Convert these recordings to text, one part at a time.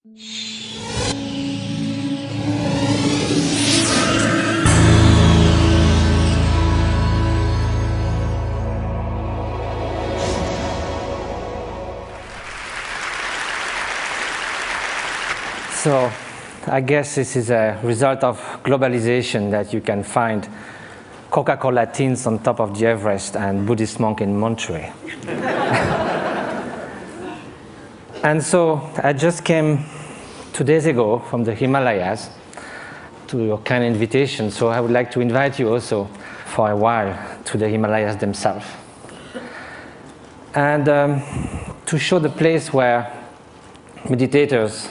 So I guess this is a result of globalization that you can find Coca-Cola tins on top of the Everest and Buddhist monk in Monterey. And so I just came 2 days ago from the Himalayas to your kind invitation, so I would like to invite you also for a while to the Himalayas themselves. And to show the place where meditators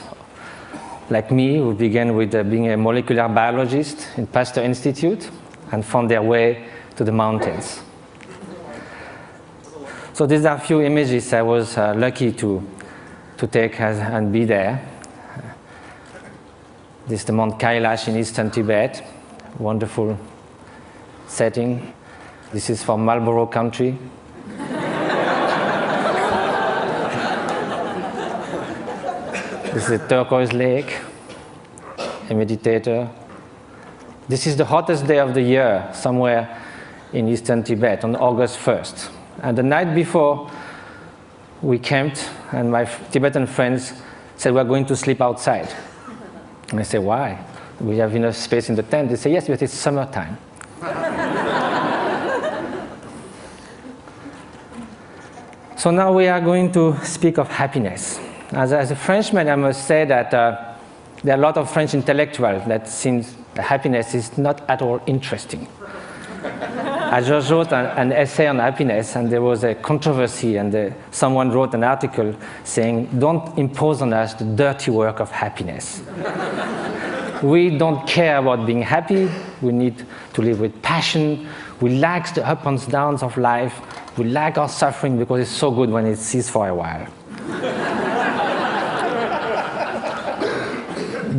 like me, who began with being a molecular biologist in Pasteur Institute and found their way to the mountains. So these are a few images I was lucky to take and be there. This is the Mount Kailash in eastern Tibet, wonderful setting. This is from Marlborough country. This is a turquoise lake, a meditator. This is the hottest day of the year, somewhere in eastern Tibet, on August 1st. And the night before, we camped, and my Tibetan friends said, we're going to sleep outside. And I said, why? We have enough space in the tent. They say, yes, but it's summertime. So now we are going to speak of happiness. As a Frenchman, I must say that there are a lot of French intellectuals that seems that happiness is not at all interesting. I just wrote an essay on happiness, and there was a controversy, and someone wrote an article saying, don't impose on us the dirty work of happiness. We don't care about being happy. We need to live with passion. We like the ups and downs of life. We like our suffering because it's so good when it ceases for a while.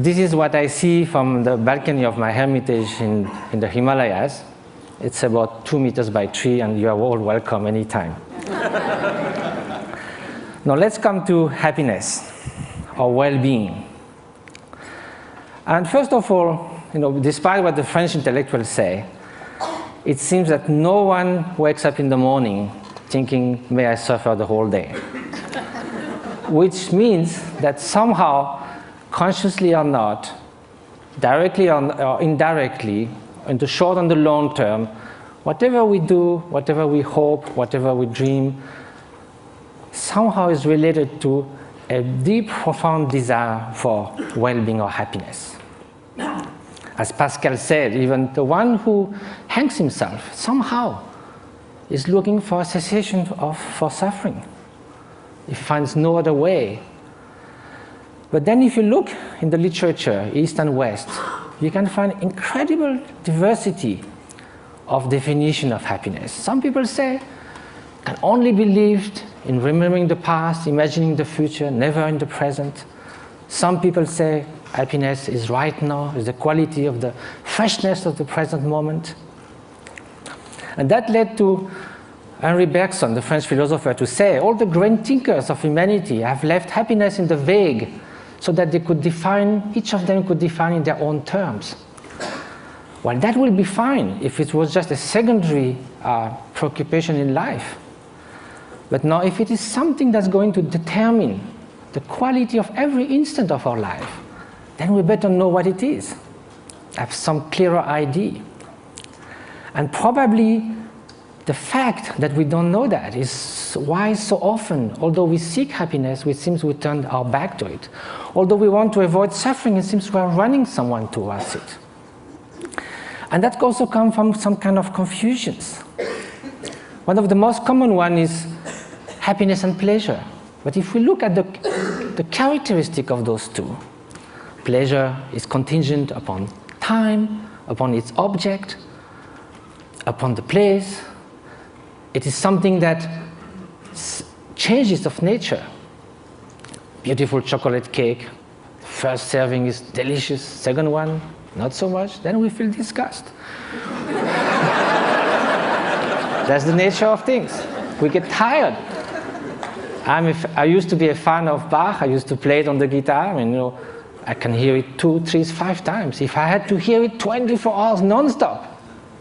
This is what I see from the balcony of my hermitage in the Himalayas. It's about 2 meters by 3, and you are all welcome anytime. Now let's come to happiness, or well-being. And first of all, despite what the French intellectuals say, it seems that no one wakes up in the morning thinking, may I suffer the whole day. Which means that somehow, consciously or not, directly or indirectly, in the short and the long term, whatever we do, whatever we hope, whatever we dream, somehow is related to a deep, profound desire for well-being or happiness. As Pascal said, even the one who hangs himself somehow is looking for a cessation for suffering. He finds no other way. But then if you look in the literature, East and West, you can find incredible diversity of definition of happiness. Some people say it can only be lived in remembering the past, imagining the future, never in the present. Some people say happiness is right now, is the quality of the freshness of the present moment. And that led to Henri Bergson, the French philosopher, to say all the great thinkers of humanity have left happiness in the vague, so that they could define, each of them could define in their own terms. Well, that will be fine if it was just a secondary preoccupation in life. But now, if it is something that's going to determine the quality of every instant of our life, then we better know what it is, have some clearer idea. And probably the fact that we don't know that is why so often, although we seek happiness, it seems we turn our back to it. Although we want to avoid suffering, it seems we are running someone towards it. And that also comes from some kind of confusions. One of the most common ones is happiness and pleasure. But if we look at the characteristic of those two, pleasure is contingent upon time, upon its object, upon the place. It is something that changes of nature. Beautiful chocolate cake, first serving is delicious, second one, not so much, then we feel disgust. That's the nature of things. We get tired. I used to be a fan of Bach. I used to play it on the guitar, and I can hear it 2, 3, 5 times. If I had to hear it 24 hours non-stop,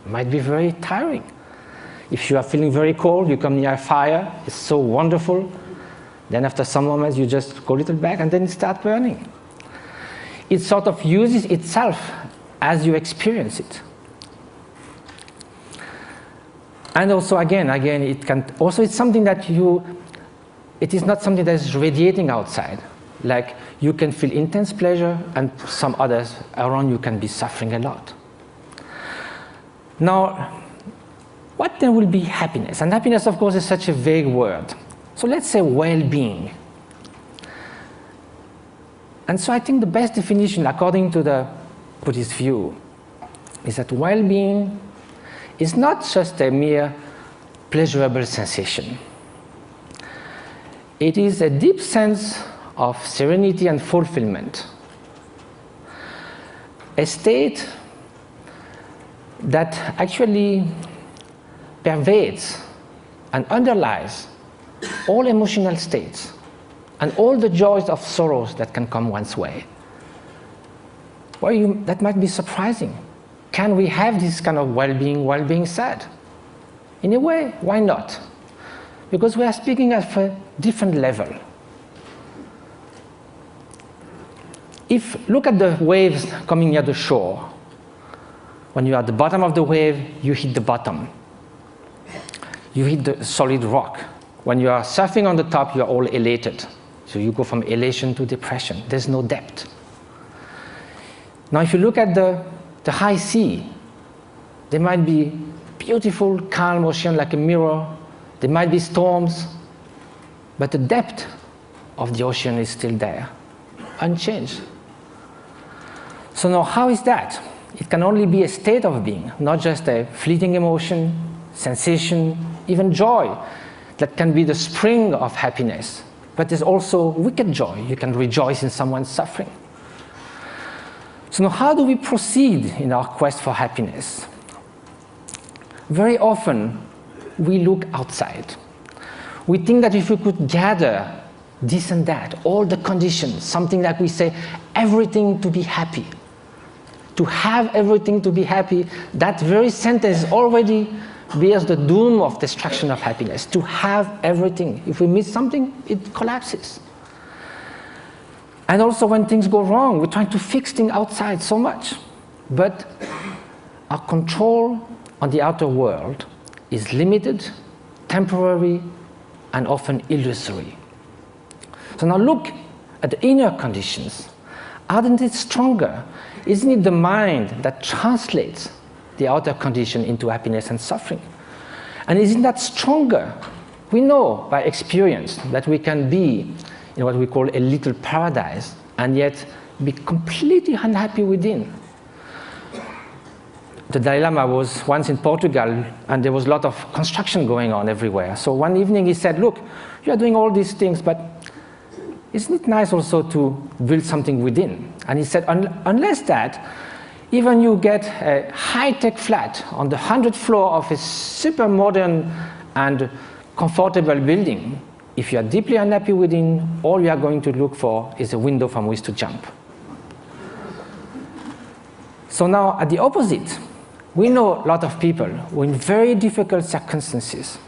it might be very tiring. If you are feeling very cold, you come near a fire, it's so wonderful. Then after some moments, you just go a little back, and then it starts burning. It sort of uses itself as you experience it. And also, again, it can also, it's something that it is not something that is radiating outside. Like, you can feel intense pleasure, and some others around you can be suffering a lot. Now, what then will be happiness? And happiness, of course, is such a vague word. So let's say well-being. And so I think the best definition, according to the Buddhist view, is that well-being is not just a mere pleasurable sensation. It is a deep sense of serenity and fulfillment, a state that actually pervades and underlies all emotional states and all the joys of sorrows that can come one's way. Well, that might be surprising. Can we have this kind of well-being while being sad? In a way, why not? Because we are speaking at a different level. Look at the waves coming near the shore. When you are at the bottom of the wave, you hit the bottom. You hit the solid rock. When you are surfing on the top, you are all elated. So you go from elation to depression. There's no depth. Now, if you look at the high sea, there might be beautiful, calm ocean like a mirror. There might be storms, but the depth of the ocean is still there, unchanged. So now, how is that? It can only be a state of being, not just a fleeting emotion, sensation, even joy that can be the spring of happiness. But there's also wicked joy. You can rejoice in someone's suffering. So now, how do we proceed in our quest for happiness? Very often, we look outside. We think that if we could gather this and that, all the conditions, something like we say, everything to be happy, to have everything to be happy, that very sentence already bears the doom of destruction of happiness. To have everything. If we miss something, it collapses. And also when things go wrong, we're trying to fix things outside so much. But our control on the outer world is limited, temporary, and often illusory. So now look at the inner conditions. Aren't it stronger? Isn't it the mind that translates the outer condition into happiness and suffering? And isn't that stronger? We know by experience that we can be in what we call a little paradise and yet be completely unhappy within. The Dalai Lama was once in Portugal, and there was a lot of construction going on everywhere. So one evening he said, look, you are doing all these things, but isn't it nice also to build something within? And he said, unless that, even you get a high-tech flat on the 100th floor of a super modern and comfortable building, if you are deeply unhappy within, all you are going to look for is a window from which to jump. So now, at the opposite, we know a lot of people who in very difficult circumstances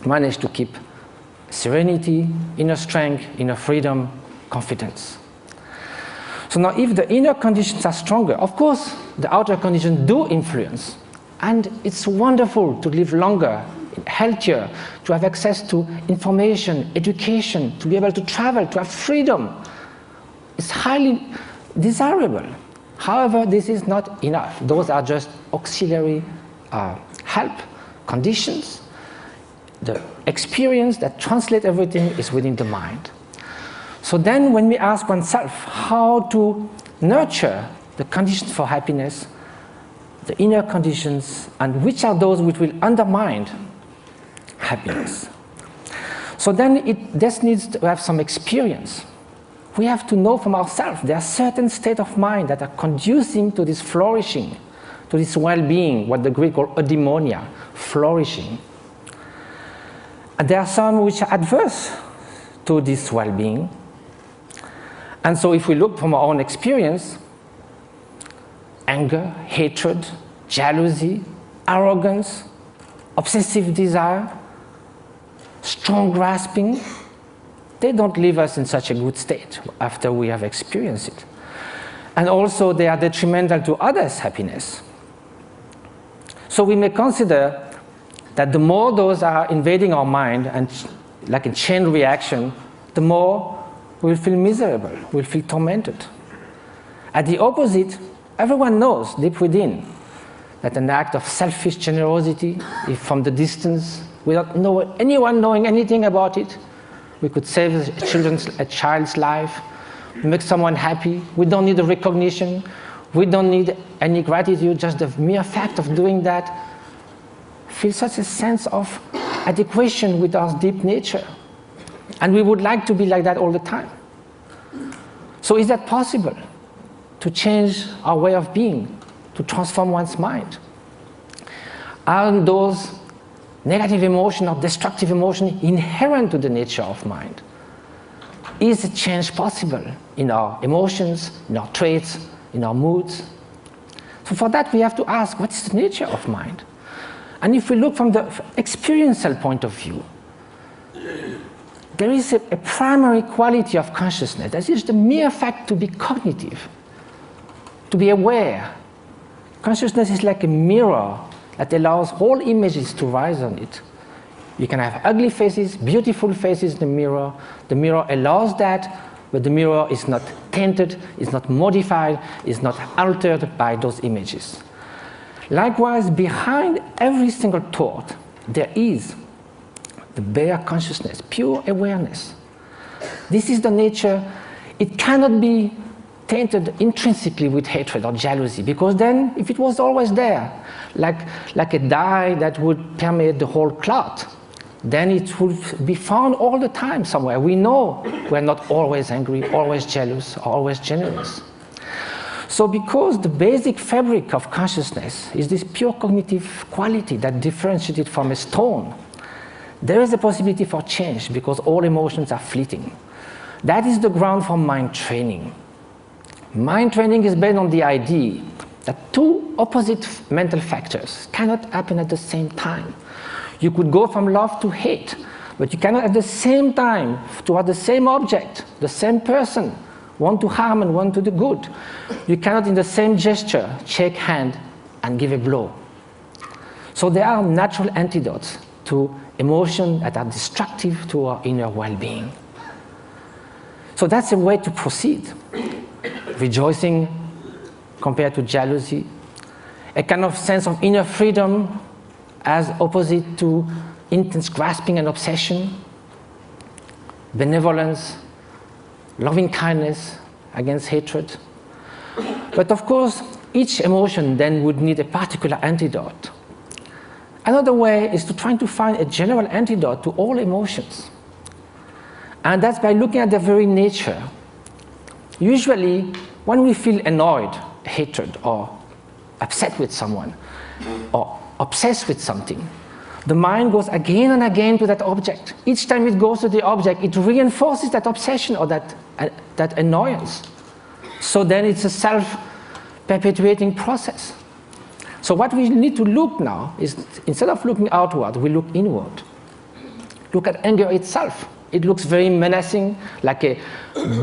manage to keep serenity, inner strength, inner freedom, confidence. So now, if the inner conditions are stronger, of course, the outer conditions do influence. And it's wonderful to live longer, healthier, to have access to information, education, to be able to travel, to have freedom. It's highly desirable. However, this is not enough. Those are just auxiliary help, conditions. The experience that translates everything is within the mind. So then when we ask oneself how to nurture the conditions for happiness, the inner conditions, and which are those which will undermine happiness. So then this needs to have some experience. We have to know from ourselves there are certain states of mind that are conducing to this flourishing, to this well-being, what the Greek call eudaimonia, flourishing. And there are some which are adverse to this well-being. And so if we look from our own experience, anger, hatred, jealousy, arrogance, obsessive desire, strong grasping, they don't leave us in such a good state after we have experienced it. And also they are detrimental to others' happiness. So we may consider that the more those are invading our mind, and like a chain reaction, the more we'll feel miserable, we'll feel tormented. At the opposite, everyone knows deep within that an act of selfish generosity, if from the distance, without anyone knowing anything about it, we could save a child's life, make someone happy. We don't need a recognition. We don't need any gratitude. Just the mere fact of doing that feels such a sense of adequation with our deep nature. And we would like to be like that all the time. So is that possible? To change our way of being, to transform one's mind? Are those negative emotions or destructive emotions inherent to the nature of mind? Is a change possible in our emotions, in our traits, in our moods? So for that we have to ask, what is the nature of mind? And if we look from the experiential point of view, there is a primary quality of consciousness. That is the mere fact to be cognitive, to be aware. Consciousness is like a mirror that allows all images to rise on it. You can have ugly faces, beautiful faces in the mirror. The mirror allows that, but the mirror is not tainted, is not modified, is not altered by those images. Likewise, behind every single thought, there is the bare consciousness, pure awareness. This is the nature. It cannot be tainted intrinsically with hatred or jealousy, because then, if it was always there, like a dye that would permeate the whole cloth, then it would be found all the time somewhere. We know we're not always angry, always jealous, or always generous. So because the basic fabric of consciousness is this pure cognitive quality that differentiates it from a stone, there is a possibility for change, because all emotions are fleeting. That is the ground for mind training. Mind training is based on the idea that two opposite mental factors cannot happen at the same time. You could go from love to hate, but you cannot at the same time, toward the same object, the same person, one to harm and one to the good. You cannot in the same gesture shake hand and give a blow. So there are natural antidotes to emotions that are destructive to our inner well-being. So that's a way to proceed. Rejoicing compared to jealousy, a kind of sense of inner freedom as opposite to intense grasping and obsession, benevolence, loving kindness against hatred. But of course, each emotion then would need a particular antidote. Another way is to try to find a general antidote to all emotions. And that's by looking at their very nature. Usually, when we feel annoyed, hatred, or upset with someone, or obsessed with something, the mind goes again and again to that object. Each time it goes to the object, it reinforces that obsession or that annoyance. So then it's a self-perpetuating process. So what we need to look now is, instead of looking outward, we look inward. Look at anger itself. It looks very menacing, like a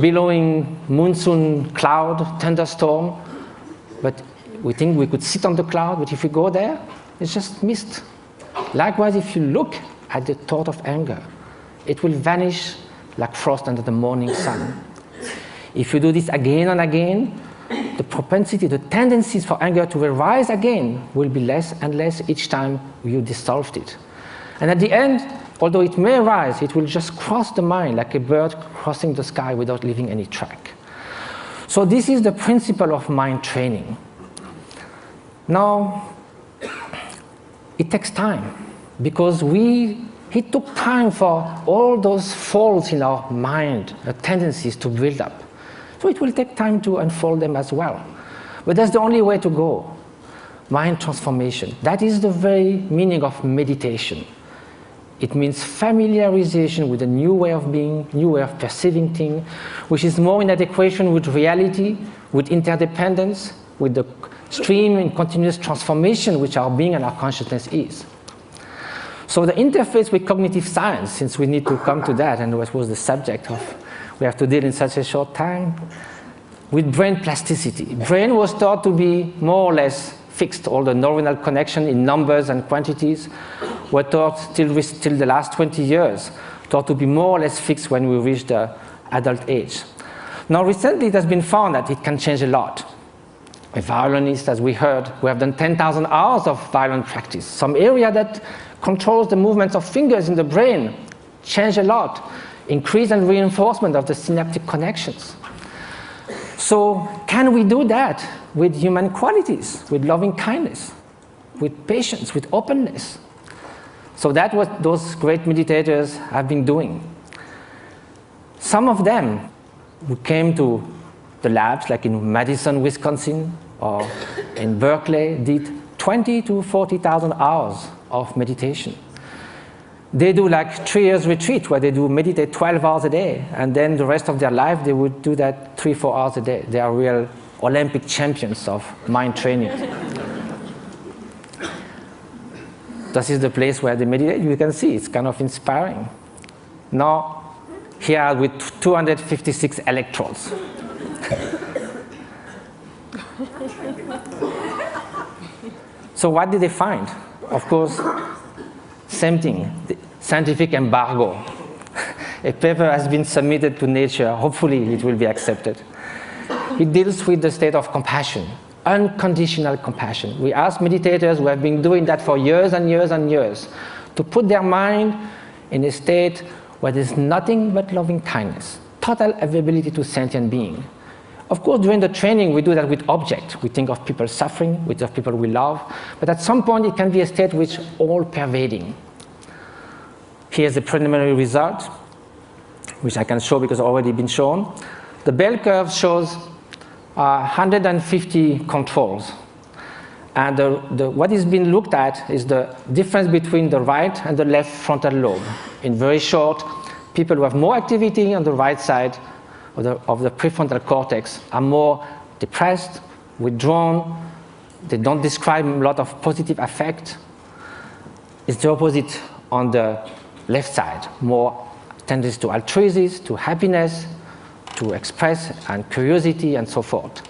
billowing monsoon cloud, thunderstorm. But we think we could sit on the cloud, but if we go there, it's just mist. Likewise, if you look at the thought of anger, it will vanish like frost under the morning sun. If you do this again and again, the propensity, the tendencies for anger to arise again will be less and less each time you dissolved it. And at the end, although it may arise, it will just cross the mind like a bird crossing the sky without leaving any track. So this is the principle of mind training. Now, it takes time, because it took time for all those faults in our mind, the tendencies to build up. So it will take time to unfold them as well. But that's the only way to go. Mind transformation. That is the very meaning of meditation. It means familiarization with a new way of being, new way of perceiving things, which is more in adequation with reality, with interdependence, with the stream and continuous transformation which our being and our consciousness is. So the interface with cognitive science, since we need to come to that, and what was the subject of we have to deal in such a short time, with brain plasticity. Brain was thought to be more or less fixed. All the neuronal connection in numbers and quantities were thought till the last 20 years, thought to be more or less fixed when we reach the adult age. Now recently it has been found that it can change a lot. A violinist, as we heard, we have done 10,000 hours of violin practice. Some area that controls the movements of fingers in the brain change a lot. Increase and reinforcement of the synaptic connections. So can we do that with human qualities, with loving kindness, with patience, with openness? So that's what those great meditators have been doing. Some of them who came to the labs, like in Madison, Wisconsin, or in Berkeley, did 20 to 40,000 hours of meditation. They do like 3 years retreat where they do meditate 12 hours a day, and then the rest of their life they would do that 3-4 hours a day. They are real Olympic champions of mind training. This is the place where they meditate. You can see it's kind of inspiring. Now, here with 256 electrodes. So what did they find? Of course, same thing, the scientific embargo. A paper has been submitted to Nature. Hopefully it will be accepted. It deals with the state of compassion, unconditional compassion. We ask meditators who have been doing that for years and years and years to put their mind in a state where there's nothing but loving kindness, total availability to sentient being. Of course, during the training, we do that with objects. We think of people suffering, we think of people we love, but at some point it can be a state which is all-pervading. Here's the preliminary result, which I can show because it's already been shown. The bell curve shows 150 controls. And what is being looked at is the difference between the right and the left frontal lobe. In very short, people who have more activity on the right side of the prefrontal cortex are more depressed, withdrawn, they don't describe a lot of positive affect. It's the opposite on the left side, more tendency to altruism, to happiness, to express, and curiosity, and so forth.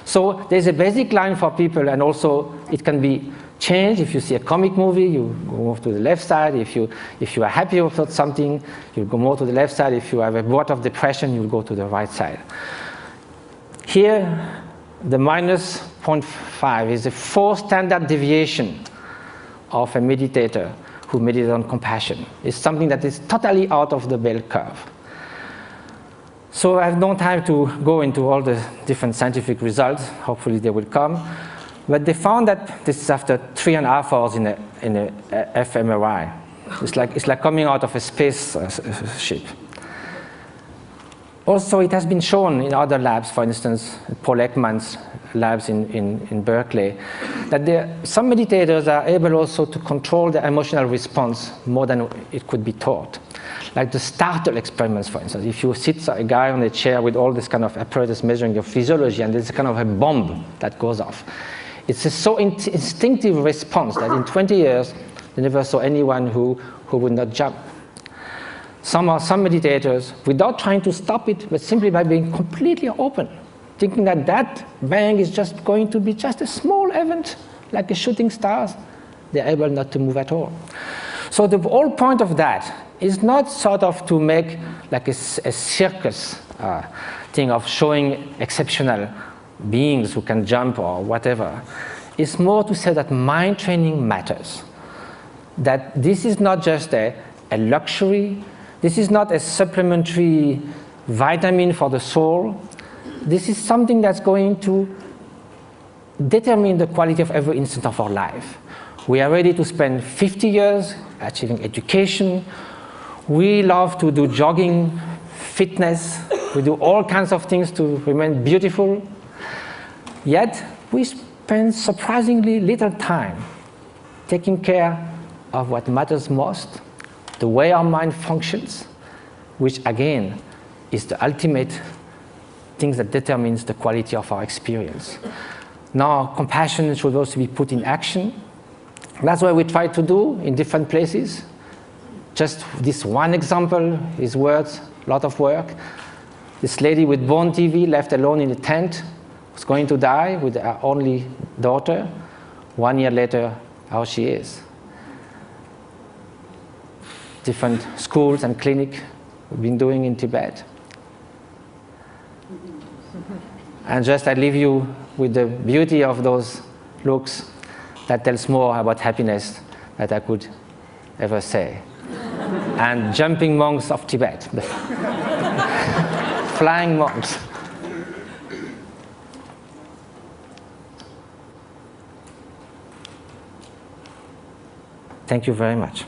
So there's a basic line for people, and also it can be changed. If you see a comic movie, you go more to the left side. If you are happy about something, you'll go more to the left side. If you have a bout of depression, you'll go to the right side. Here, the minus 0.5 is a 4 standard deviation of a meditator who meditates on compassion. It's something that is totally out of the bell curve. So I have no time to go into all the different scientific results. Hopefully they will come. But they found that this is after 3.5 hours in a fMRI. It's like coming out of a space ship. Also, it has been shown in other labs, for instance, Paul Ekman's labs in Berkeley, that some meditators are able also to control the emotional response more than it could be taught. Like the startle experiments, for instance. If you sit a guy on a chair with all this kind of apparatus measuring your physiology, and there's kind of a bomb that goes off. It's a so instinctive response that in 20 years, they never saw anyone who would not jump. Some meditators, without trying to stop it, but simply by being completely open, thinking that that bang is just going to be just a small event, like a shooting stars, they're able not to move at all. So the whole point of that is not sort of to make like a circus thing of showing exceptional beings who can jump or whatever. It's more to say that mind training matters. That this is not just a luxury. This is not a supplementary vitamin for the soul. This is something that's going to determine the quality of every instant of our life. We are ready to spend 50 years achieving education. We love to do jogging, fitness. We do all kinds of things to remain beautiful. Yet, we spend surprisingly little time taking care of what matters most, the way our mind functions, which again is the ultimate thing that determines the quality of our experience. Now, compassion should also be put in action. That's what we try to do in different places. Just this one example is worth a lot of work. This lady with bone TV left alone in a tent was going to die with her only daughter. 1 year later, how she is. Different schools and clinics we've been doing in Tibet. And just I leave you with the beauty of those looks that tells more about happiness that I could ever say. And jumping monks of Tibet, flying monks. Thank you very much.